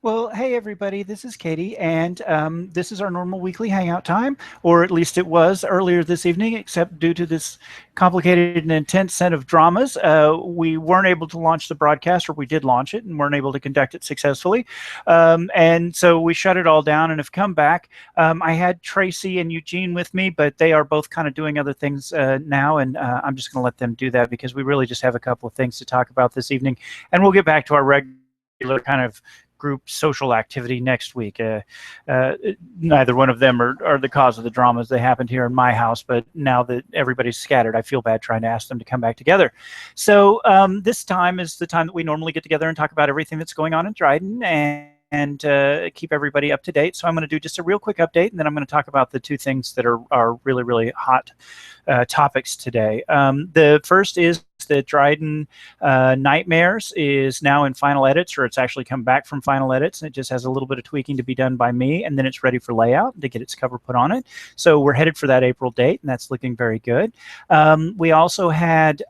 Well, hey everybody, this is Katie, and this is our normal weekly hangout time, or at least it was earlier this evening, except due to this complicated and intense set of dramas, we weren't able to launch the broadcast, or we did launch it and weren't able to conduct it successfully. And so we shut it all down and have come back. I had Tracy and Eugene with me, but they are both kind of doing other things now, and I'm just going to let them do that because we really just have a couple of things to talk about this evening, and we'll get back to our regular kind of group social activity next week. Neither one of them are the cause of the dramas that happened here in my house, but now that everybody's scattered, I feel bad trying to ask them to come back together. So this time is the time that we normally get together and talk about everything that's going on in Dryden and keep everybody up to date. So I'm going to do just a real quick update, and then I'm going to talk about the two things that are really, really hot topics today. The first is that Dryden Nightmares is now in final edits, or it's actually come back from final edits, and it just has a little bit of tweaking to be done by me, and then it's ready for layout to get its cover put on it. So we're headed for that April date, and that's looking very good. We also had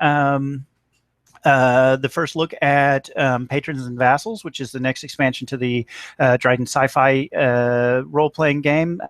the first look at Patrons and Vassals, which is the next expansion to the Dryden sci-fi role-playing game,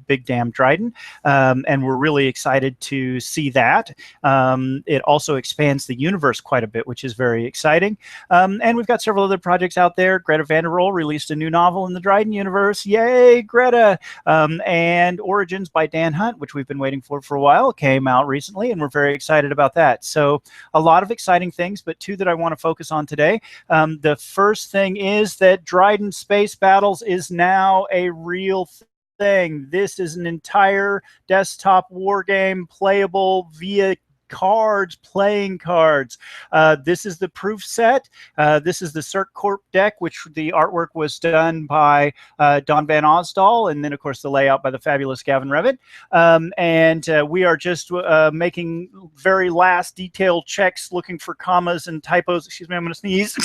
Big Damn Dryden, and we're really excited to see that. It also expands the universe quite a bit, which is very exciting. And we've got several other projects out there. Greta Vanderroel released a new novel in the Dryden universe. Yay, Greta! And Origins by Dan Hunt, which we've been waiting for a while, came out recently, and we're very excited about that. So a lot of exciting things, but two that I want to focus on today. The first thing is that Dryden Space Battles is now a real thing. This is an entire desktop war game playable via cards, playing cards. This is the proof set. This is the Cirque Corp deck, which the artwork was done by Don Van Osdal, and then of course the layout by the fabulous Gavin Revit. And we are just making very last detailed checks, looking for commas and typos. Excuse me, I'm going to sneeze.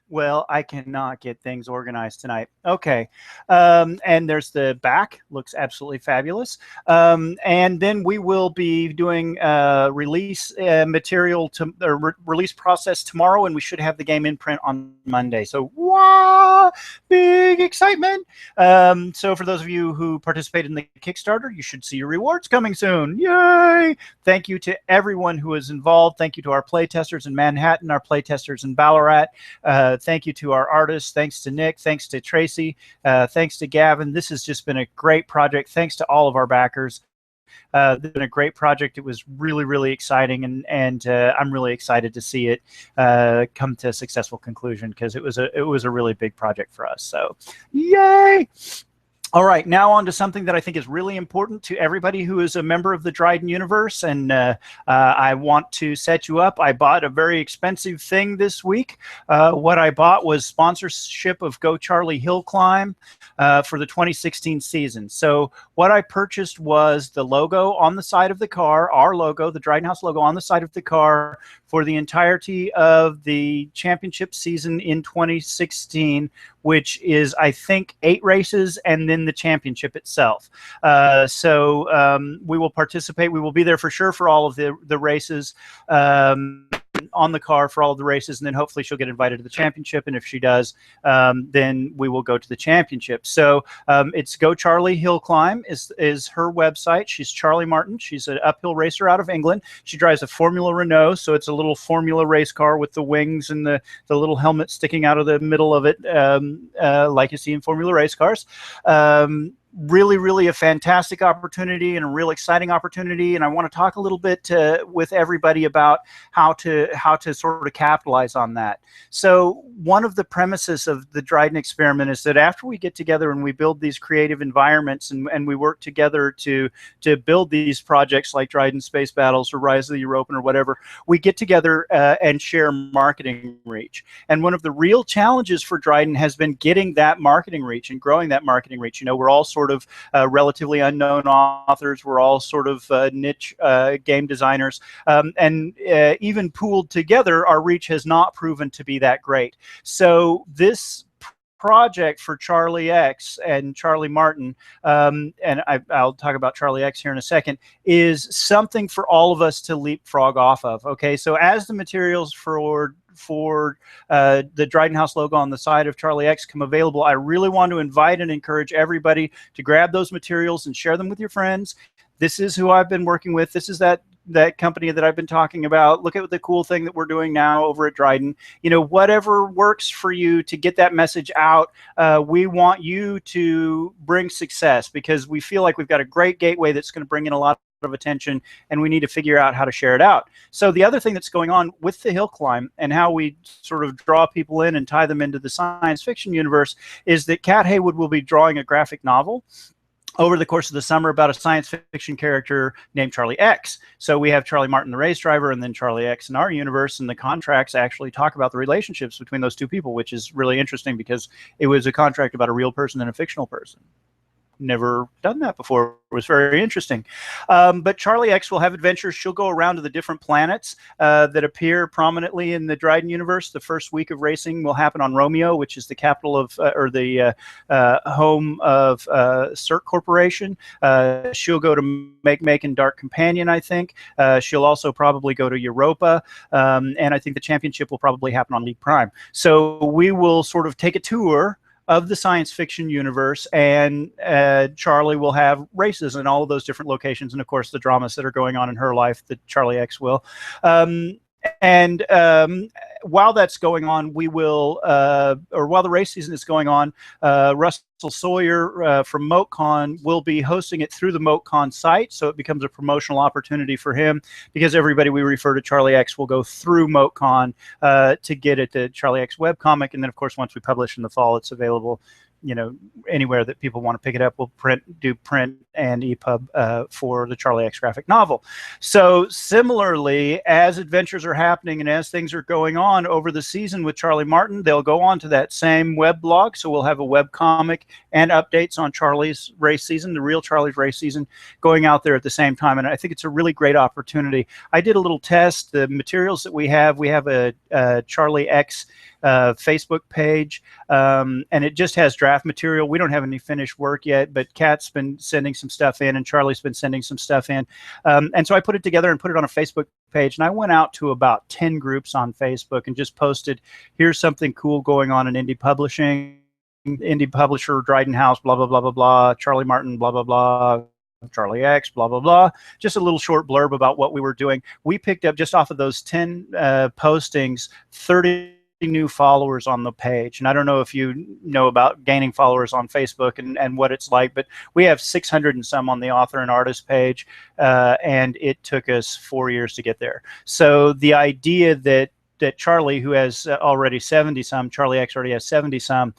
Well, I cannot get things organized tonight. Okay. And there's the back. Looks absolutely fabulous. And then we will be doing release material to release process tomorrow, and we should have the game in print on Monday. So, wow, big excitement. So for those of you who participated in the Kickstarter, you should see your rewards coming soon. Yay! Thank you to everyone who is involved. Thank you to our playtesters in Manhattan, our playtesters in Ballarat. Thank you to our artists. Thanks to Nick. Thanks to Tracy. Thanks to Gavin. This has just been a great project. Thanks to all of our backers. It's been a great project. It was really, really exciting, and I'm really excited to see it come to a successful conclusion because it was a really big project for us. So, yay! All right, now on to something that I think is really important to everybody who is a member of the Dryden universe, and I want to set you up. I bought a very expensive thing this week. What I bought was sponsorship of Go Charlie Hill Climb for the 2016 season. So what I purchased was the logo on the side of the car, our logo, the Dryden House logo on the side of the car for the entirety of the championship season in 2016, which is, I think, 8 races and then the championship itself. So we will participate. We will be there for sure for all of the races. On the car for all of the races, and then hopefully she'll get invited to the championship, and if she does, then we will go to the championship. So it's Go Charlie Hill Climb is her website. She's Charlie Martin. She's an uphill racer out of England. She drives a Formula Renault, so it's a little Formula race car with the wings and the little helmet sticking out of the middle of it, like you see in Formula race cars. Really, really a fantastic opportunity and a real exciting opportunity. And I want to talk a little bit with everybody about how to sort of capitalize on that. So one of the premises of the Dryden experiment is that after we get together and we build these creative environments and we work together to build these projects like Dryden Space Battles or Rise of the European or whatever, we get together and share marketing reach. And one of the real challenges for Dryden has been getting that marketing reach and growing that marketing reach. You know, we're all sort of relatively unknown authors. We're all sort of niche game designers. And even pooled together, our reach has not proven to be that great. So this project for Charlie X and Charlie Martin, and I'll talk about Charlie X here in a second, is something for all of us to leapfrog off of. Okay, so as the materials for the Dryden House logo on the side of Charlie X come available, I really want to invite and encourage everybody to grab those materials and share them with your friends. This is who I've been working with. This is that company that I've been talking about. Look at the cool thing that we're doing now over at Dryden. You know, whatever works for you to get that message out. We want you to bring success, because we feel like we've got a great gateway that's going to bring in a lot of attention, and we need to figure out how to share it out. So the other thing that's going on with the hill climb and how we sort of draw people in and tie them into the science fiction universe is that Kat Haywood will be drawing a graphic novel over the course of the summer about a science fiction character named Charlie X. So we have Charlie Martin, the race driver, and then Charlie X in our universe, and the contracts actually talk about the relationships between those two people, which is really interesting because it was a contract about a real person and a fictional person. Never done that before. It was very interesting. But Charlie X will have adventures. She'll go around to the different planets that appear prominently in the Dryden universe. The first week of racing will happen on Romeo, which is the capital of, or the home of Cirque Corporation. She'll go to Make and Dark Companion, I think. She'll also probably go to Europa. And I think the championship will probably happen on League Prime. So we will sort of take a tour of the science fiction universe, and Charlie will have races in all of those different locations, and of course the dramas that are going on in her life that Charlie X will. While that's going on, we will, or while the race season is going on, Russell Sawyer from MoteCon will be hosting it through the MoteCon site, so it becomes a promotional opportunity for him, because everybody we refer to Charlie X will go through MoteCon to get it to Charlie X webcomic, and then of course once we publish in the fall, it's available, you know, anywhere that people want to pick it up. We'll do print and EPUB for the Charlie X graphic novel. So similarly, as adventures are happening and as things are going on over the season with Charlie Martin, they'll go on to that same web blog. So we'll have a web comic and updates on Charlie's race season, the real Charlie's race season, going out there at the same time. And I think it's a really great opportunity. I did a little test. The materials that we have a Charlie X Facebook page, and it just has draft material. We don't have any finished work yet, but Kat's been sending some stuff in, and Charlie's been sending some stuff in. And so I put it together and put it on a Facebook page, and I went out to about 10 groups on Facebook and just posted, here's something cool going on in indie publishing, indie publisher, Dryden House, blah, blah, blah, blah, blah, Charlie Martin, blah, blah, blah, Charlie X, blah, blah, blah. Just a little short blurb about what we were doing. We picked up, just off of those 10 postings, 30 new followers on the page. And I don't know if you know about gaining followers on Facebook and what it's like, but we have 600 and some on the author and artist page, and it took us 4 years to get there. So the idea that Charlie, who has already 70-some, Charlie X already has 70-some,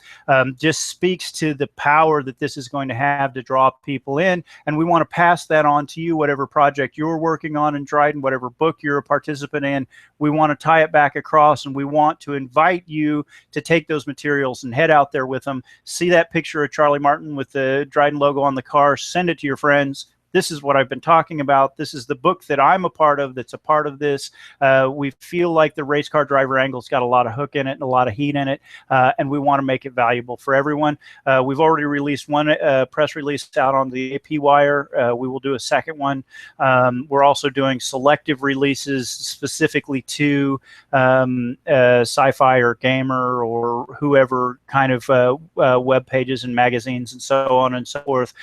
just speaks to the power that this is going to have to draw people in. And we want to pass that on to you, whatever project you're working on in Dryden, whatever book you're a participant in. We want to tie it back across, and we want to invite you to take those materials and head out there with them. See that picture of Charlie Martin with the Dryden logo on the car, send it to your friends. This is what I've been talking about. This is the book that I'm a part of that's a part of this. We feel like the race car driver angle's got a lot of hook in it and a lot of heat in it, and we want to make it valuable for everyone. We've already released one press release out on the AP Wire. We will do a second one. We're also doing selective releases specifically to sci-fi or gamer or whoever kind of web pages and magazines and so on and so forth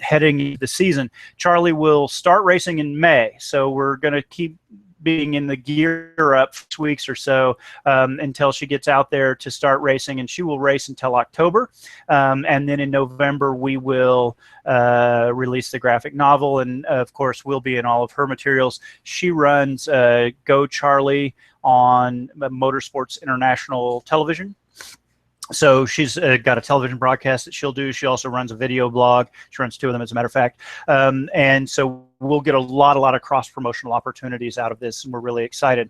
heading the season. Charlie will start racing in May, so we're going to keep being in the gear up for 2 weeks or so until she gets out there to start racing, and she will race until October. And then in November, we will release the graphic novel, and of course, we'll be in all of her materials. She runs Go Charlie on Motorsports International Television. So she's got a television broadcast that she'll do. She also runs a video blog. She runs 2 of them, as a matter of fact. And so we'll get a lot of cross-promotional opportunities out of this, and we're really excited.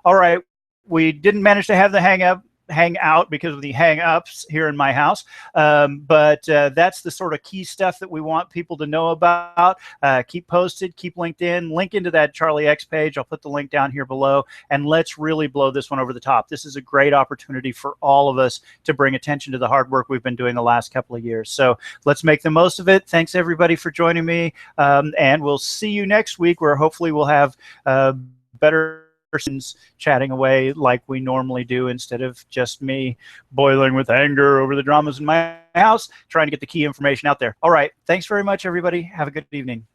All right. We didn't manage to have the Hangout hang out because of the hang-ups here in my house. But that's the sort of key stuff that we want people to know about. Keep posted, keep LinkedIn, link into that Charlie X page. I'll put the link down here below, and let's really blow this one over the top. This is a great opportunity for all of us to bring attention to the hard work we've been doing the last couple of years. So let's make the most of it. Thanks everybody for joining me, and we'll see you next week, where hopefully we'll have better persons chatting away like we normally do, instead of just me boiling with anger over the dramas in my house, trying to get the key information out there. All right. Thanks very much, everybody. Have a good evening.